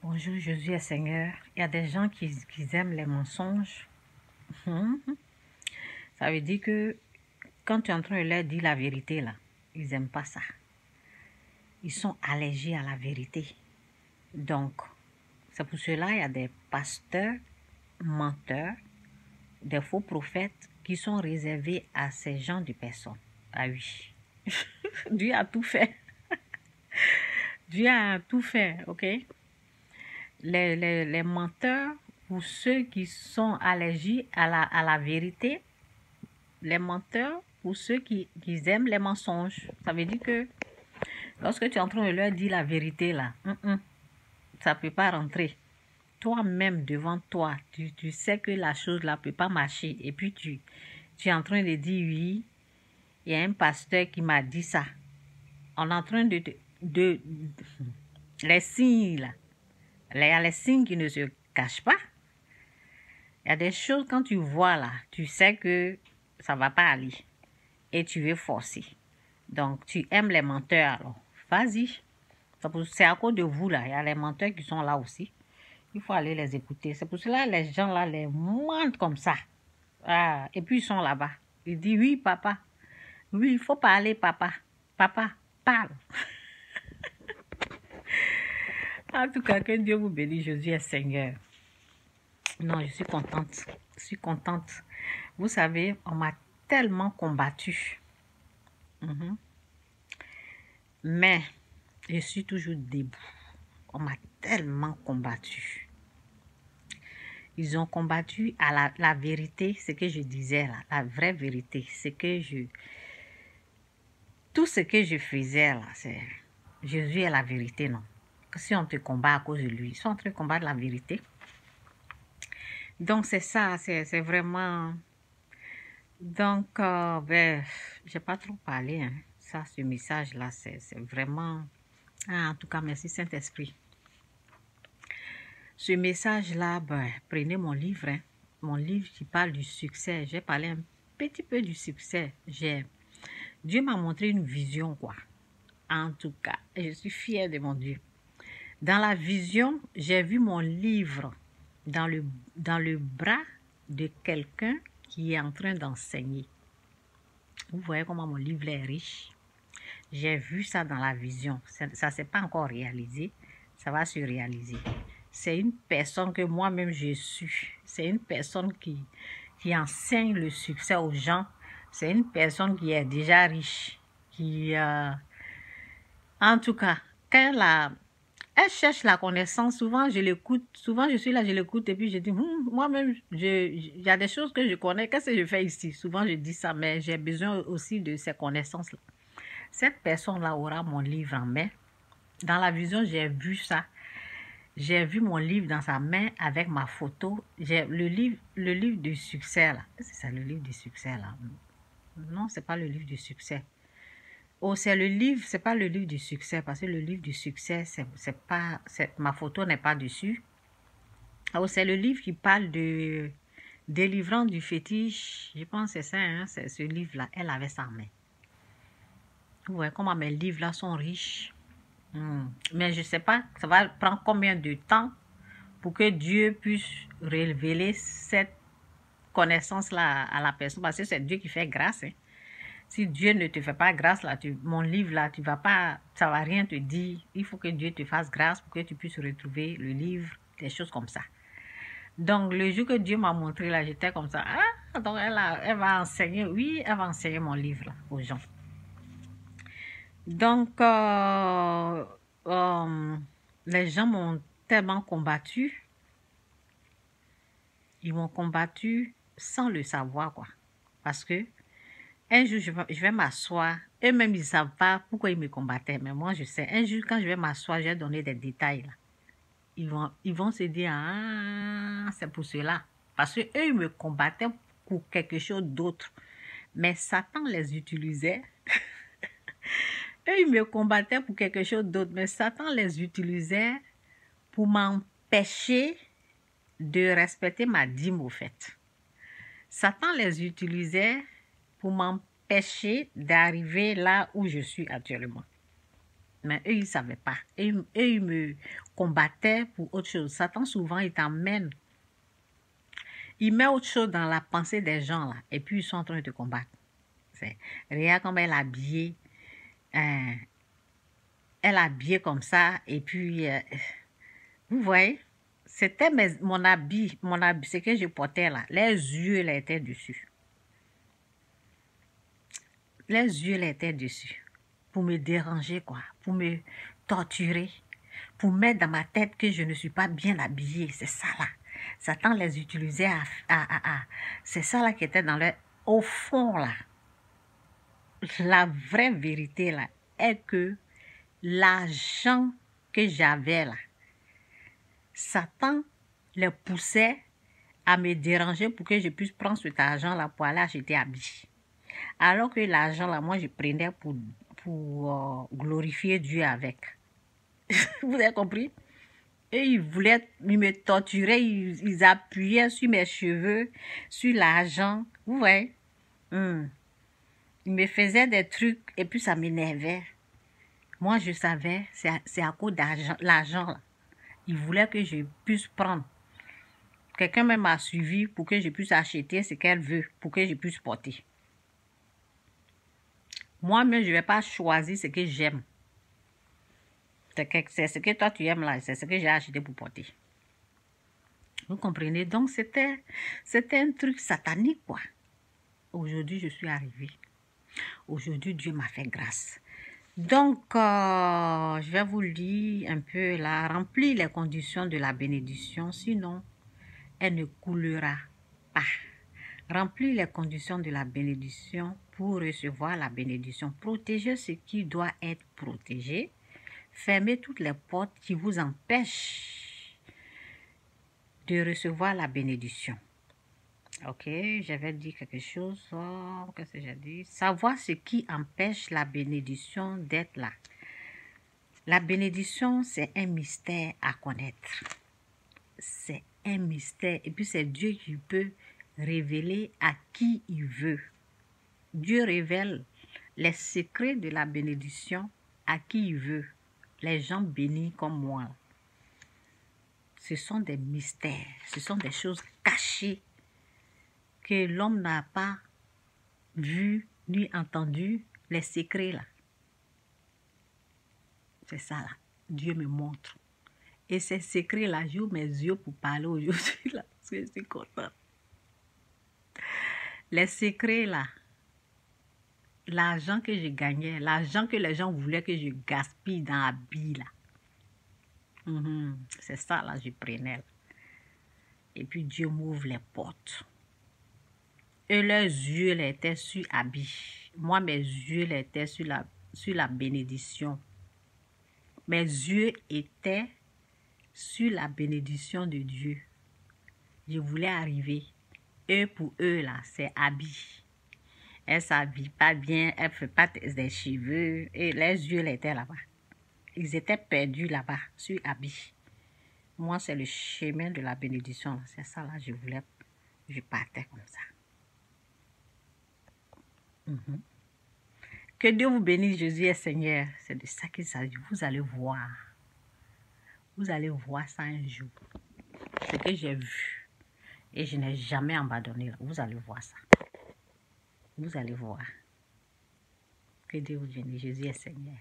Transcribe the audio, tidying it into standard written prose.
Bonjour Jésus et Seigneur. Il y a des gens qui aiment les mensonges. Ça veut dire que quand tu es en train de leur dire la vérité, là, ils n'aiment pas ça. Ils sont allergiques à la vérité. Donc, c'est pour cela qu'il y a des pasteurs, menteurs, des faux prophètes qui sont réservés à ces gens de personnes. Ah oui. Dieu a tout fait. Dieu a tout fait, ok? Les menteurs ou ceux qui sont allergiques à la vérité, les menteurs ou ceux qui aiment les mensonges. Ça veut dire que lorsque tu es en train de leur dire la vérité, là, ça ne peut pas rentrer. Toi-même, devant toi, tu sais que la chose là ne peut pas marcher. Et puis, tu es en train de dire oui, il y a un pasteur qui m'a dit ça. On est en train de les signes, là. Il y a les signes qui ne se cachent pas. Il y a des choses, quand tu vois là, tu sais que ça ne va pas aller. Et tu veux forcer. Donc, tu aimes les menteurs, alors. Vas-y. C'est à cause de vous, là. Il y a les menteurs qui sont là aussi. Il faut aller les écouter. C'est pour cela que les gens, là, les mentent comme ça. Ah, et puis, ils sont là-bas. Ils disent, oui, papa. Oui, il faut parler, papa. Papa, parle. En tout cas, que Dieu vous bénisse, Jésus est Seigneur. Non, je suis contente. Je suis contente. Vous savez, on m'a tellement combattu. Mais, je suis toujours debout. On m'a tellement combattu. Ils ont combattu à la vérité, ce que je disais là, la vraie vérité, tout ce que je faisais là, c'est Jésus est la vérité, non? Que si on te combat à cause de lui, ils sont en train de combattre la vérité. Donc c'est ça, c'est vraiment. Donc, j'ai pas trop parlé, hein. Ça, ce message-là, c'est vraiment. Ah, en tout cas, merci Saint-Esprit. Ce message-là, prenez mon livre, hein. Mon livre qui parle du succès. J'ai parlé un petit peu du succès. Dieu m'a montré une vision, quoi. En tout cas, je suis fière de mon Dieu. Dans la vision, j'ai vu mon livre dans le bras de quelqu'un qui est en train d'enseigner. Vous voyez comment mon livre est riche. J'ai vu ça dans la vision. Ça ne s'est pas encore réalisé. Ça va se réaliser. C'est une personne que moi-même je suis. C'est une personne qui enseigne le succès aux gens. C'est une personne qui est déjà riche. En tout cas, quand elle cherche la connaissance, souvent je l'écoute. Souvent je suis là, je l'écoute et puis je dis, moi-même, il y a des choses que je connais. Qu'est-ce que je fais ici? Souvent je dis ça, mais j'ai besoin aussi de ces connaissances-là. Cette personne-là aura mon livre en main. Dans la vision, j'ai vu ça. J'ai vu mon livre dans sa main avec ma photo. J'ai le livre du succès, là. C'est ça, le livre du succès, là? Non, c'est pas le livre du succès. Oh, c'est le livre, c'est pas le livre du succès, parce que le livre du succès, c'est pas, ma photo n'est pas dessus. Oh, c'est le livre qui parle de délivrance du fétiche. Je pense que c'est ça, hein, c'est ce livre-là. Elle avait ça en main. Vous voyez comment mes livres-là sont riches. Mais je ne sais pas, ça va prendre combien de temps pour que Dieu puisse révéler cette connaissance-là à la personne. Parce que c'est Dieu qui fait grâce. Hein. Si Dieu ne te fait pas grâce, là, mon livre-là, tu vas pas, ça ne va rien te dire. Il faut que Dieu te fasse grâce pour que tu puisses retrouver le livre, des choses comme ça. Donc, le jour que Dieu m'a montré, là, j'étais comme ça. Ah, donc elle va enseigner, oui, elle va enseigner mon livre là, aux gens. Donc, les gens m'ont tellement combattu. Ils m'ont combattu sans le savoir, quoi. Parce que un jour, je vais m'asseoir. Eux-mêmes, ils ne savent pas pourquoi ils me combattaient. Mais moi, je sais. Un jour, quand je vais m'asseoir, je vais donner des détails. Là. Ils vont se dire, ah, c'est pour cela. Parce qu'eux, ils me combattaient pour quelque chose d'autre. Mais Satan les utilisait. Eux, ils me combattaient pour quelque chose d'autre, mais Satan les utilisait pour m'empêcher de respecter ma dîme au fait. Satan les utilisait pour m'empêcher d'arriver là où je suis actuellement. Mais eux, ils ne savaient pas. Et eux, ils me combattaient pour autre chose. Satan, souvent, il t'emmène. Il met autre chose dans la pensée des gens, là. Et puis, ils sont en train de te combattre. Regarde comment elle est habillée. Elle est habillée comme ça. Et puis, vous voyez, c'était mon habit, ce que je portais là. Les yeux, là, étaient dessus. Les yeux, là, étaient dessus. Pour me déranger, quoi. Pour me torturer. Pour mettre dans ma tête que je ne suis pas bien habillée. C'est ça, là. Satan les utilisait c'est ça, là, qui était dans leur... Au fond, là. La vraie vérité, là, est que l'argent que j'avais, là, Satan les poussait à me déranger pour que je puisse prendre cet argent-là pour aller acheter habits. Alors que l'argent, là, moi, je prenais pour glorifier Dieu avec. Vous avez compris? Et ils me torturaient, ils appuyaient sur mes cheveux, sur l'argent. Vous voyez? Ils me faisaient des trucs et puis ça m'énervait. Moi, je savais, c'est à cause d'argent, l'argent, là. Ils voulaient que je puisse prendre. Quelqu'un même m'a suivi pour que je puisse acheter ce qu'elle veut, pour que je puisse porter. Moi-même, je ne vais pas choisir ce que j'aime. C'est ce que toi tu aimes là, c'est ce que j'ai acheté pour porter. Vous comprenez? Donc, c'était un truc satanique, quoi. Aujourd'hui, je suis arrivée. Aujourd'hui, Dieu m'a fait grâce. Donc, je vais vous lire un peu là. Remplis les conditions de la bénédiction, sinon, elle ne coulera pas. Remplis les conditions de la bénédiction pour recevoir la bénédiction. Protégez ce qui doit être protégé. Fermez toutes les portes qui vous empêchent de recevoir la bénédiction. Ok, j'avais dit quelque chose. Qu'est-ce que j'ai dit? Savoir ce qui empêche la bénédiction d'être là. La bénédiction, c'est un mystère à connaître. C'est un mystère. Et puis, c'est Dieu qui peut révéler à qui il veut. Dieu révèle les secrets de la bénédiction à qui il veut. Les gens bénis comme moi. Ce sont des mystères. Ce sont des choses cachées que l'homme n'a pas vu ni entendu. Les secrets là. C'est ça là. Dieu me montre. Et ces secrets là, j'ouvre mes yeux pour parler aujourd'hui là. Parce que je suis contente. Les secrets là. L'argent que je gagnais, l'argent que les gens voulaient que je gaspille dans la bille là. C'est ça là, je prenais là. Et puis Dieu m'ouvre les portes. Et leurs yeux là, étaient sur habit. Moi, mes yeux là, étaient sur la bénédiction. Mes yeux étaient sur la bénédiction de Dieu. Je voulais arriver. Eux pour eux là, c'est habit. Elle ne s'habille pas bien, elle ne fait pas des cheveux. Et les yeux là, étaient là-bas. Ils étaient perdus là-bas, sur habit. Moi, c'est le chemin de la bénédiction. C'est ça là, je partais comme ça. Que Dieu vous bénisse, Jésus est Seigneur. C'est de ça qu'il s'agit. Vous allez voir. Vous allez voir ça un jour. Ce que j'ai vu. Et je n'ai jamais abandonné. Vous allez voir ça. Vous allez voir. Que Dieu vous bénisse, Jésus est Seigneur.